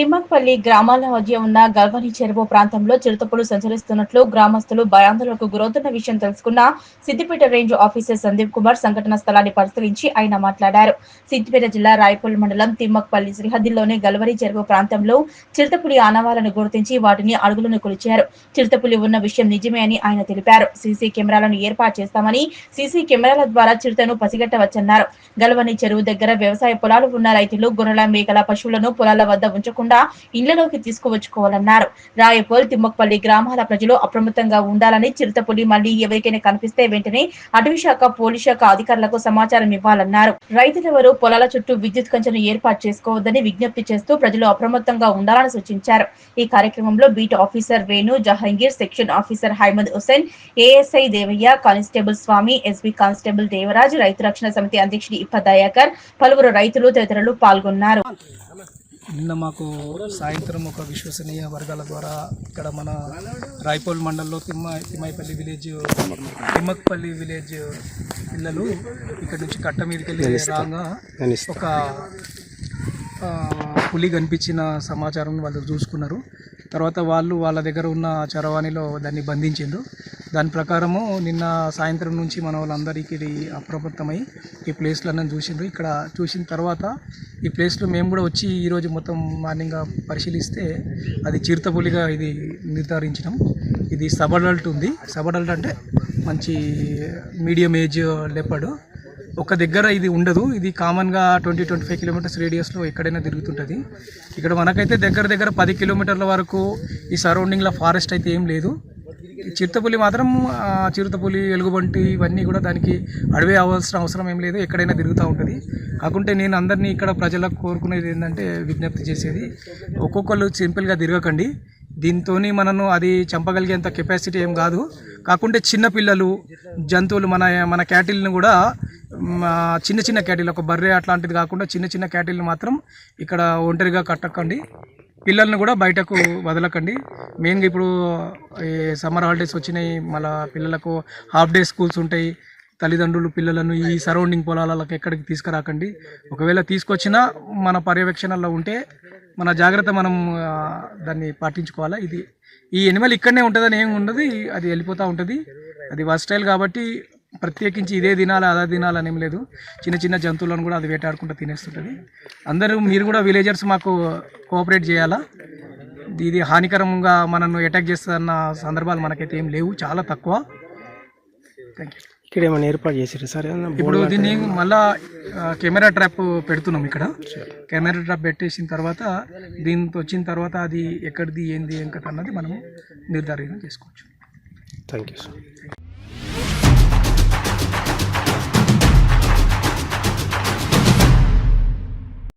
తిమ్మక్పల్లి గ్రామాల మధ్య ఉన్న గల్వని చెరువు ప్రాంతంలో చిరుతపులు సంచరిస్తున్నట్లు గ్రామస్తులు భయాందోళనకు గురవుతున్న విషయం తెలుసుకున్న సిద్దిపేట రేంజ్ ఆఫీసర్ సందీప్ కుమార్ సంఘటన స్థలాన్ని పరిశీలించి ఆయన మాట్లాడారు. సిద్దిపేట జిల్లా రాయపూల్ మండలం తిమ్మక్పల్లి సరిహద్దుల్లోని గల్వని చెరువు ప్రాంతంలో చిరుతపులి ఆనవాలను గుర్తించి వాటిని అడుగులను కొలిచారు. చిరుతపులి ఉన్న విషయం నిజమే అని ఆయన తెలిపారు. సీసీ కెమెరాలను ఏర్పాటు చేస్తామని, సీసీ కెమెరాల ద్వారా చిరుతను పసిగట్టవచ్చన్నారు. గల్వని చెరువు దగ్గర వ్యవసాయ పొలాలు ఉన్న రైతులు గొర్రెల, మేకల, పశువులను పొలాల వద్ద ఉంచకుండా ఇళ్లలోకి తీసుకువచ్చుకోవాలన్నారు. రాయపూల్, తిమ్మక్పల్లి గ్రామాల ప్రజలు అప్రమత్తంగా ఉండాలని, చిరుతపులి మళ్లీ ఎవరికైనా కనిపిస్తే వెంటనే అటవీశాఖ, పోలీస్ శాఖ అధికారులకు సమాచారం ఇవ్వాలన్నారు. రైతులెవరూ పొలాల చుట్టూ విద్యుత్ కంచెను ఏర్పాటు చేసుకోవద్దని విజ్ఞప్తి చేస్తూ ప్రజలు అప్రమత్తంగా ఉండాలని సూచించారు. ఈ కార్యక్రమంలో beat officer Venu, Jahangir, section officer Haimad Hussain, ASI Devaiah, constable Swamy, SB constable Devaraj, రైతు రక్షణ సమితి అధ్యక్షుడు ఇప్ప దయాకర్, పలువురు రైతులు తదితరులు పాల్గొన్నారు. నిన్న మాకు సాయంత్రం ఒక విశ్వసనీయ వర్గాల ద్వారా ఇక్కడ మన రాయపూల్ మండలంలో తిమ్మక్పల్లి విలేజ్ పిల్లలు ఇక్కడ నుంచి కట్ట మీదకి వెళ్ళి రాగా ఒక పులి కనిపించిన సమాచారం వాళ్ళు చూసుకున్నారు. తర్వాత వాళ్ళ దగ్గర ఉన్న చరవాణిలో దాన్ని బంధించిండ్రు. దాని ప్రకారము నిన్న సాయంత్రం నుంచి మన వాళ్ళందరికీ అప్రమత్తమై ఈ ప్లేస్లన్నీ చూసిండ్రు. ఇక్కడ చూసిన తర్వాత ఈ ప్లేస్లో మేము కూడా వచ్చి ఈరోజు మొత్తం మార్నింగ్ పరిశీలిస్తే అది చిరుతపులిగా ఇది నిర్ధారించినాం. ఇది సబ్ అడల్ట్ ఉంది. సబ్ అడల్ట్ అంటే మంచి మీడియం ఏజ్ లెపర్డ్. ఒక దగ్గర ఇది ఉండదు. ఇది కామన్గా 20-25 కిలోమీటర్స్ రేడియస్లో ఎక్కడైనా తిరుగుతుంటుంది. ఇక్కడ మనకైతే దగ్గర 10 కిలోమీటర్ల వరకు ఈ సరౌండింగ్లో ఫారెస్ట్ అయితే ఏం లేదు. చిరుతపులి మాత్రం చిరుతపులి, ఎలుగుబంటి ఇవన్నీ కూడా దానికి అడవి అవసరం ఏం లేదు, ఎక్కడైనా తిరుగుతూ ఉంటుంది. కాకుంటే నేను అందరినీ ఇక్కడ ప్రజలకు కోరుకునేది ఏంటంటే, విజ్ఞప్తి చేసేది, ఒక్కొక్కరు సింపుల్గా తిరగకండి. దీంతో మనను అది చంపగలిగేంత కెపాసిటీ ఏం కాదు. కాకుంటే చిన్నపిల్లలు, జంతువులు, మన క్యాటిల్ని కూడా చిన్న క్యాటిల్, ఒక బర్రె అట్లాంటిది కాకుండా చిన్న క్యాటిల్ని మాత్రం ఇక్కడ ఒంటరిగా కట్టకండి. పిల్లల్ని కూడా బయటకు వదలకండి. మెయిన్గా ఇప్పుడు సమ్మర్ హాలిడేస్ వచ్చినాయి, మళ్ళీ పిల్లలకు హాఫ్ డే స్కూల్స్ ఉంటాయి. తల్లిదండ్రులు పిల్లలను ఈ సరౌండింగ్ పొలాలకు ఎక్కడికి తీసుకురాకండి. ఒకవేళ తీసుకొచ్చినా మన పర్యవేక్షణలో ఉంటే మన జాగ్రత్త మనం దాన్ని పాటించుకోవాలా. ఈ ఎనిమల్ ఇక్కడనే ఉంటుందని ఏమి ఉండదు, అది వెళ్ళిపోతూ ఉంటుంది. అది వర్స్టైల్ కాబట్టి ప్రత్యేకించి ఇదే తినాలి అదే తినాలని ఏం లేదు. చిన్న జంతువులను కూడా అది వేటాడుకుంటూ తినేస్తుంటుంది. మీరు కూడా విలేజర్స్ మాకు కోఆపరేట్ చేయాలా. ఇది హానికరంగా మనల్ని అటాక్ చేస్తున్న సందర్భాలు మనకైతే ఏం లేవు, చాలా తక్కువ. Thank you. ఇక్కడ ఏమైనా ఏర్పాటు చేశారు సార్? ఇప్పుడు దీన్ని మళ్ళా కెమెరా ట్రాప్ పెడుతున్నాం. ఇక్కడ కెమెరా ట్రాప్ పెట్టేసిన తర్వాత దీంతో వచ్చిన తర్వాత అది ఎక్కడిది ఏంది ఇంకా అన్నది మనము నిర్ధారణ చేసుకోవచ్చు. Thank you sir.